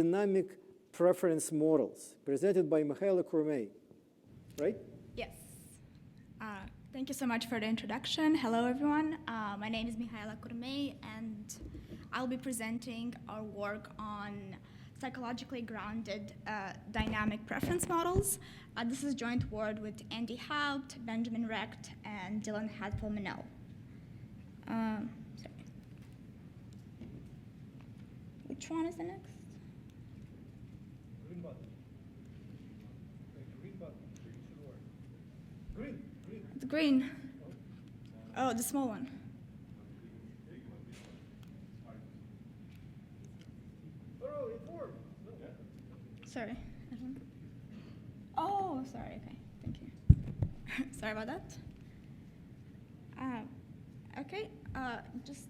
dynamic preference models presented by Mihaela Curmei, right? Yes. Thank you so much for the introduction. Hello, everyone. My name is Mihaela Curmei, and I'll be presenting our work on psychologically grounded dynamic preference models. This is joint work with Andy Haupt, Benjamin Recht, and Dylan Hadfield-Menell. Sorry. Which one is the next? Green button. Green button. Green. The green. Oh, the small one. Sorry. Oh, sorry. Okay, thank you. Sorry about that. Okay, just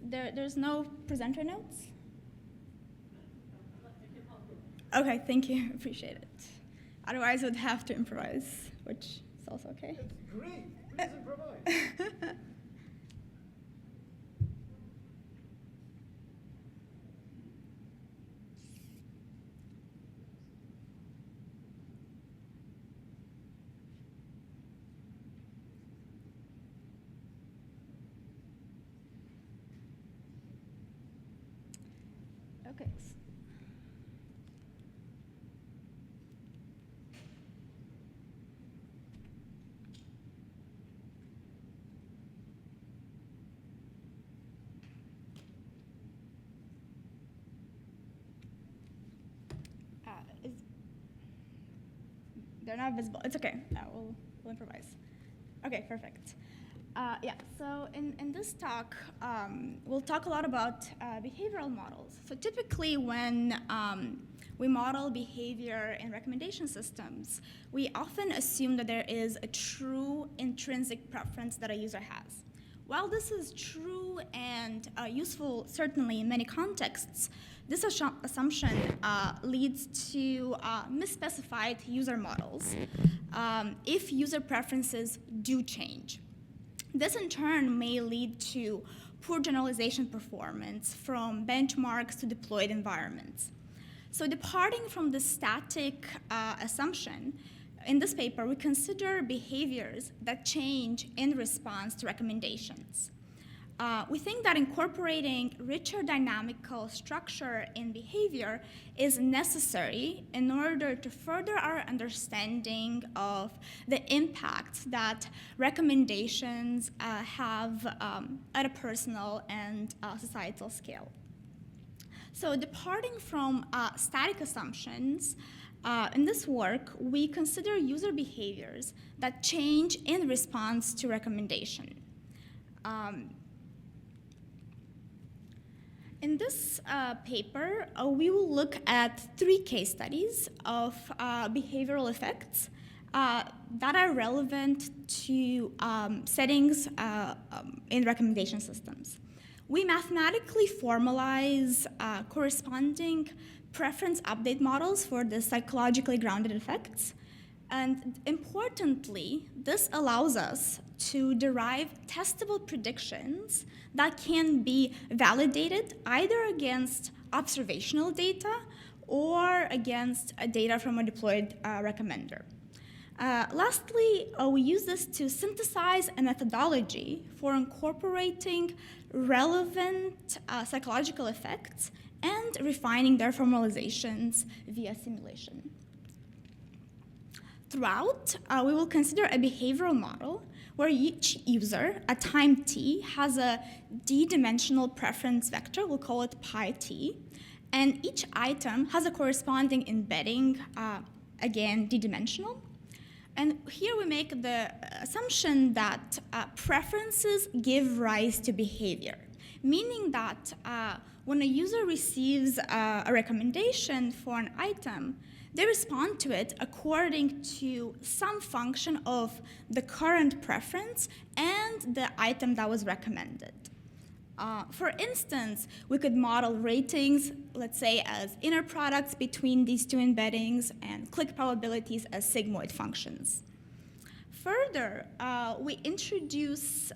there's no presenter notes. Okay, thank you. Appreciate it. Otherwise, we'd have to improvise, which is also okay. It's great. Please improvise. Okay. They're not visible. It's okay. We'll improvise. Okay, perfect. Yeah, so in this talk, we'll talk a lot about behavioral models. So typically when we model behavior in recommendation systems, we often assume that there is a true intrinsic preference that a user has. While this is true and useful, certainly in many contexts, this assumption leads to misspecified user models if user preferences do change. This, in turn, may lead to poor generalization performance from benchmarks to deployed environments. So departing from the static assumption, in this paper, we consider behaviors that change in response to recommendations. We think that incorporating richer dynamical structure in behavior is necessary in order to further our understanding of the impact that recommendations have at a personal and societal scale. So departing from static assumptions, in this work, we consider user behaviors that change in response to recommendation. In this paper, we will look at 3 case studies of behavioral effects that are relevant to settings in recommendation systems. We mathematically formalize corresponding preference update models for the psychologically grounded effects. And importantly, this allows us to derive testable predictions that can be validated either against observational data or against data from a deployed recommender. Lastly, we use this to synthesize a methodology for incorporating relevant psychological effects and refining their formalizations via simulation. Throughout, we will consider a behavioral model where each user at time t has a d-dimensional preference vector, we'll call it pi t, and each item has a corresponding embedding, again, d-dimensional. And here we make the assumption that preferences give rise to behavior, meaning that when a user receives a recommendation for an item, they respond to it according to some function of the current preference and the item that was recommended. For instance, we could model ratings, let's say, as inner products between these 2 embeddings and click probabilities as sigmoid functions. Further, we introduce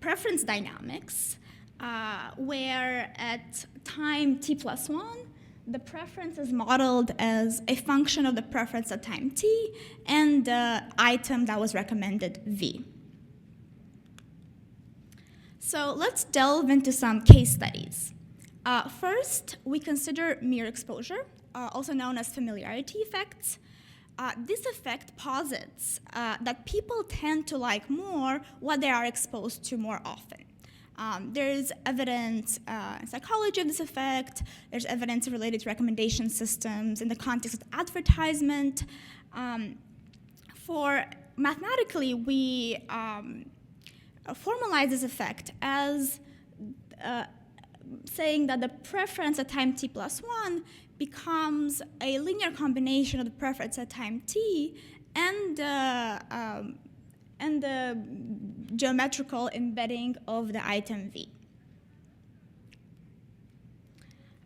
preference dynamics where at time t+1, the preference is modeled as a function of the preference at time t and the item that was recommended v. So let's delve into some case studies. First, we consider mere exposure, also known as familiarity effects. This effect posits that people tend to like more what they are exposed to more often. There's evidence in psychology of this effect. There's evidence related to recommendation systems in the context of advertisement. Mathematically, we formalize this effect as saying that the preference at time t plus 1 becomes a linear combination of the preference at time t and the geometrical embedding of the item v.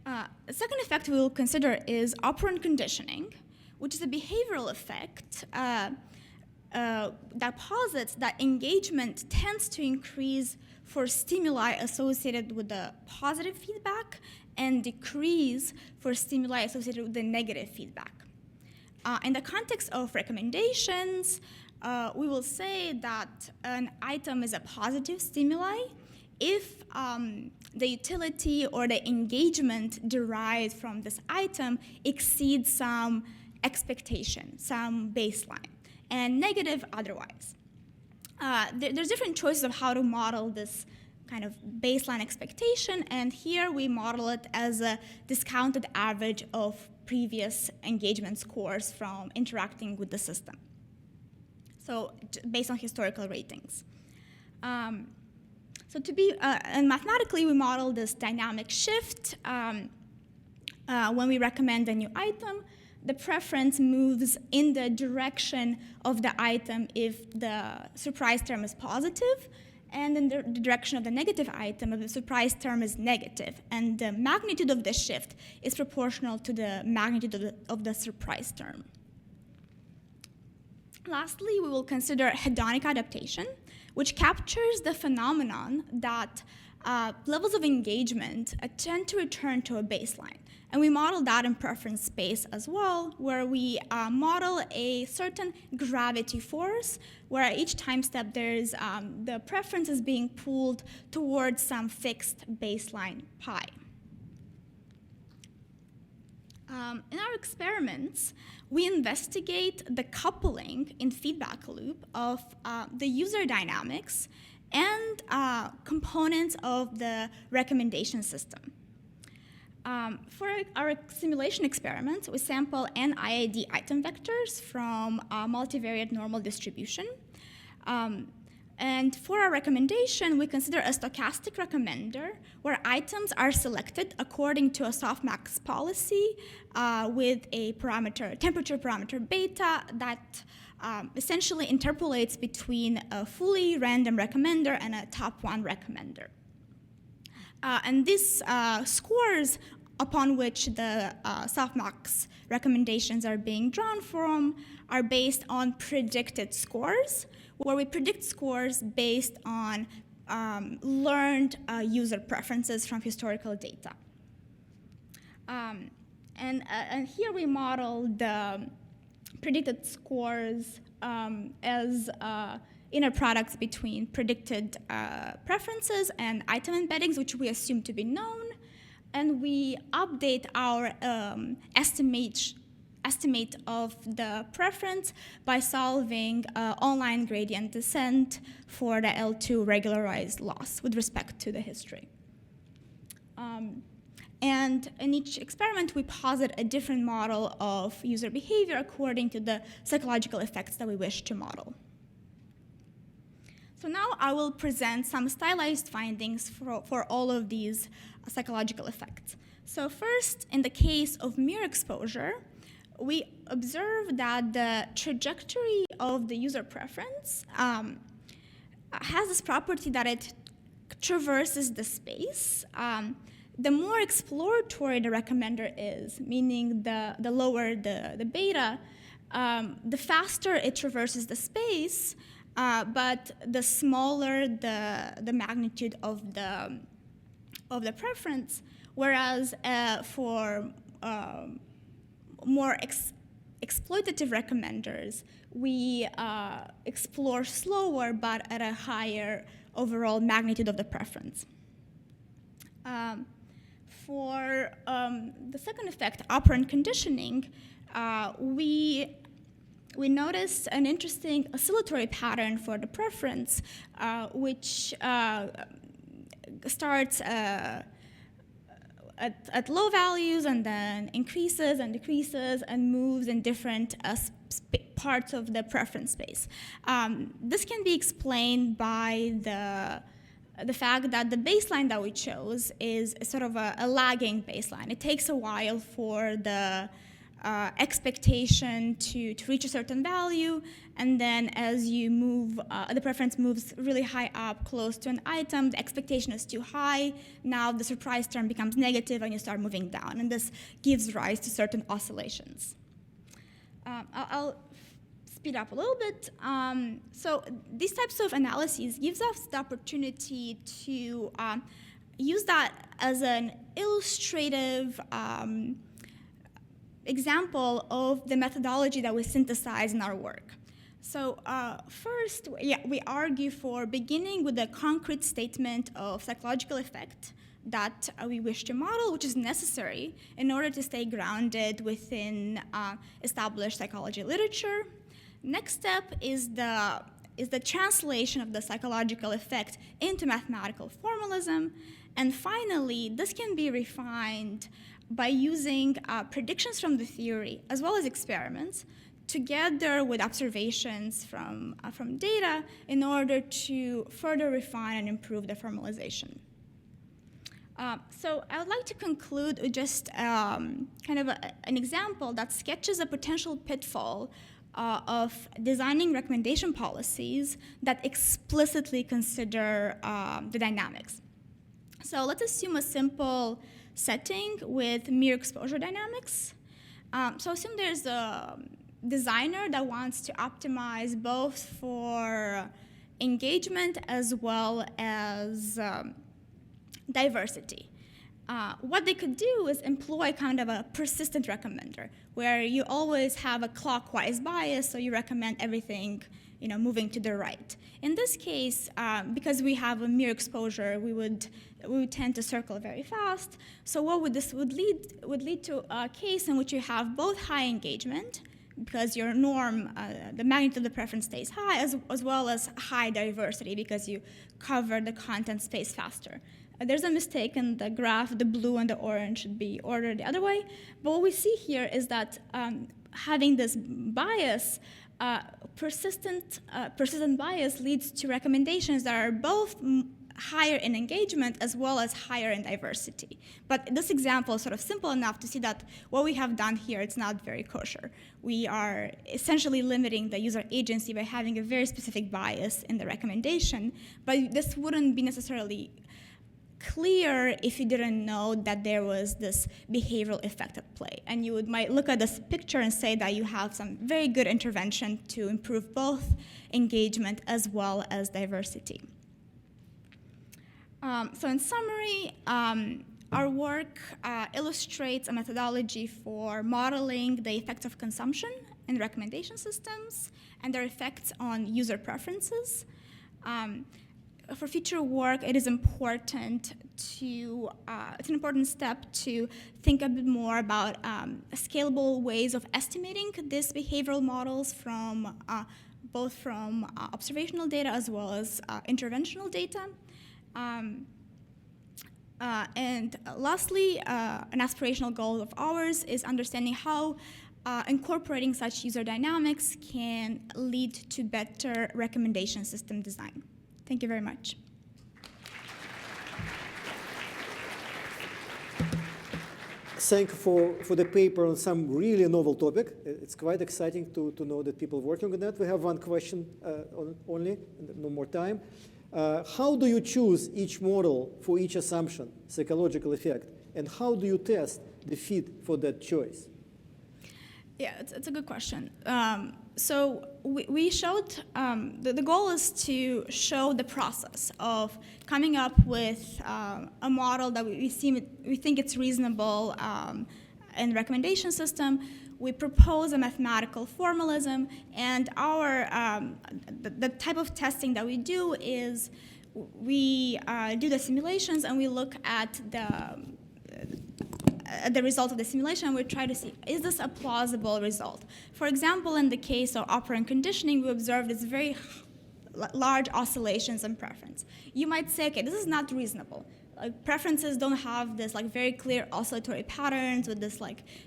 The second effect we will consider is operant conditioning, which is a behavioral effect that posits that engagement tends to increase for stimuli associated with the positive feedback and decrease for stimuli associated with the negative feedback. In the context of recommendations, we will say that an item is a positive stimuli if the utility or the engagement derived from this item exceeds some expectation, some baseline, and negative otherwise. There's different choices of how to model this kind of baseline expectation, and here we model it as a discounted average of previous engagement scores from interacting with the system. So based on historical ratings. And mathematically, we model this dynamic shift. When we recommend a new item, the preference moves in the direction of the item if the surprise term is positive, and in the direction of the negative item if the surprise term is negative. And the magnitude of the shift is proportional to the magnitude of the surprise term. Lastly, we will consider hedonic adaptation, which captures the phenomenon that levels of engagement tend to return to a baseline. And we model that in preference space as well, where we model a certain gravity force, where at each time step there's the preference is being pulled towards some fixed baseline pi. In our experiments, we investigate the coupling in feedback loop of the user dynamics and components of the recommendation system. For our simulation experiment, we sample n IID item vectors from a multivariate normal distribution. And for our recommendation, we consider a stochastic recommender where items are selected according to a softmax policy with a temperature parameter beta that essentially interpolates between a fully random recommender and a top one recommender. And these scores upon which the softmax recommendations are being drawn from are based on predicted scores, where we predict scores based on learned user preferences from historical data. And here we model the predicted scores as inner products between predicted preferences and item embeddings, which we assume to be known, and we update our estimate of the preference by solving online gradient descent for the L2 regularized loss with respect to the history. And in each experiment, we posit a different model of user behavior according to the psychological effects that we wish to model. So now I will present some stylized findings for all of these psychological effects. So first, in the case of mere exposure, we observe that the trajectory of the user preference has this property that it traverses the space. The more exploratory the recommender is, meaning the lower the beta, the faster it traverses the space, but the smaller the magnitude of the preference. Whereas for more exploitative recommenders, we explore slower but at a higher overall magnitude of the preference. For the second effect, operant conditioning, we noticed an interesting oscillatory pattern for the preference, which starts at low values and then increases and decreases and moves in different parts of the preference space. This can be explained by the fact that the baseline that we chose is sort of a lagging baseline. It takes a while for the expectation to reach a certain value, and then as you move, the preference moves really high up close to an item, the expectation is too high, now the surprise term becomes negative and you start moving down, and this gives rise to certain oscillations. I'll speed up a little bit. So these types of analyses gives us the opportunity to use that as an illustrative example of the methodology that we synthesize in our work. So first, we argue for beginning with a concrete statement of psychological effect that we wish to model, which is necessary in order to stay grounded within established psychology literature. Next step is the translation of the psychological effect into mathematical formalism. And finally, this can be refined by using predictions from the theory as well as experiments together with observations from data in order to further refine and improve the formalization. So I would like to conclude with just kind of an example that sketches a potential pitfall of designing recommendation policies that explicitly consider the dynamics. So let's assume a simple setting with mere exposure dynamics. So assume there's a designer that wants to optimize both for engagement as well as diversity. What they could do is employ kind of a persistent recommender, where you always have a clockwise bias, so you recommend everything moving to the right. In this case, because we have a mere exposure, we would tend to circle very fast. So what this would lead to a case in which you have both high engagement, because your norm, the magnitude of the preference stays high, as well as high diversity, because you cover the content space faster. There's a mistake in the graph. The blue and the orange should be ordered the other way. But what we see here is that having this bias, persistent bias leads to recommendations that are both higher in engagement as well as higher in diversity. But this example is sort of simple enough to see that what we have done here, it's not very kosher. We are essentially limiting the user agency by having a very specific bias in the recommendation, but this wouldn't be necessarily clear if you didn't know that there was this behavioral effect at play. And you might look at this picture and say that you have some very good intervention to improve both engagement as well as diversity. So in summary, our work illustrates a methodology for modeling the effects of consumption in recommendation systems and their effects on user preferences. For future work, it is important to, it's an important step to think a bit more about scalable ways of estimating these behavioral models from both from observational data as well as interventional data. And lastly, an aspirational goal of ours is understanding how incorporating such user dynamics can lead to better recommendation system design. Thank you very much. Thank you for the paper on some really novel topic. It's quite exciting to know that people are working on that. We have one question only, no more time. How do you choose each model for each assumption, psychological effect, and how do you test the fit for that choice? Yeah, it's a good question. So we showed, the goal is to show the process of coming up with a model that we think it's reasonable in recommendation system, we propose a mathematical formalism, and the type of testing that we do is we do the simulations and we look at the result of the simulation, and we try to see, is this a plausible result? For example, in the case of operant conditioning, we observed this very large oscillations in preference. You might say, okay, this is not reasonable. Preferences don't have this very clear oscillatory patterns with this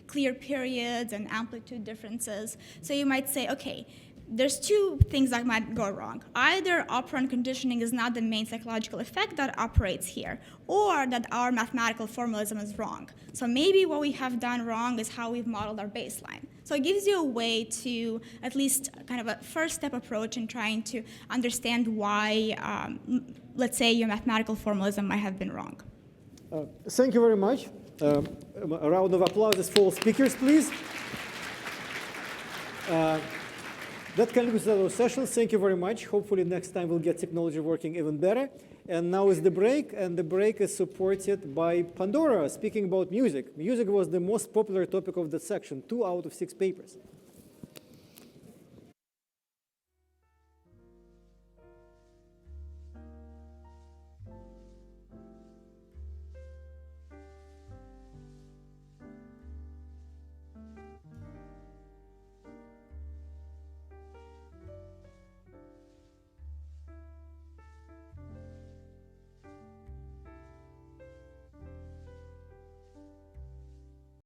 clear periods and amplitude differences. So you might say, okay, there's two things that might go wrong. Either operant conditioning is not the main psychological effect that operates here, or that our mathematical formalism is wrong. So maybe what we have done wrong is how we've modeled our baseline. So it gives you a way to at least kind of a first step approach in trying to understand why, let's say, your mathematical formalism might have been wrong. Thank you very much. A round of applause for all speakers, please. That concludes our session. Thank you very much. Hopefully next time we'll get technology working even better. And now is the break, and the break is supported by Pandora, speaking about music. Music was the most popular topic of the section, 2 out of 6 papers.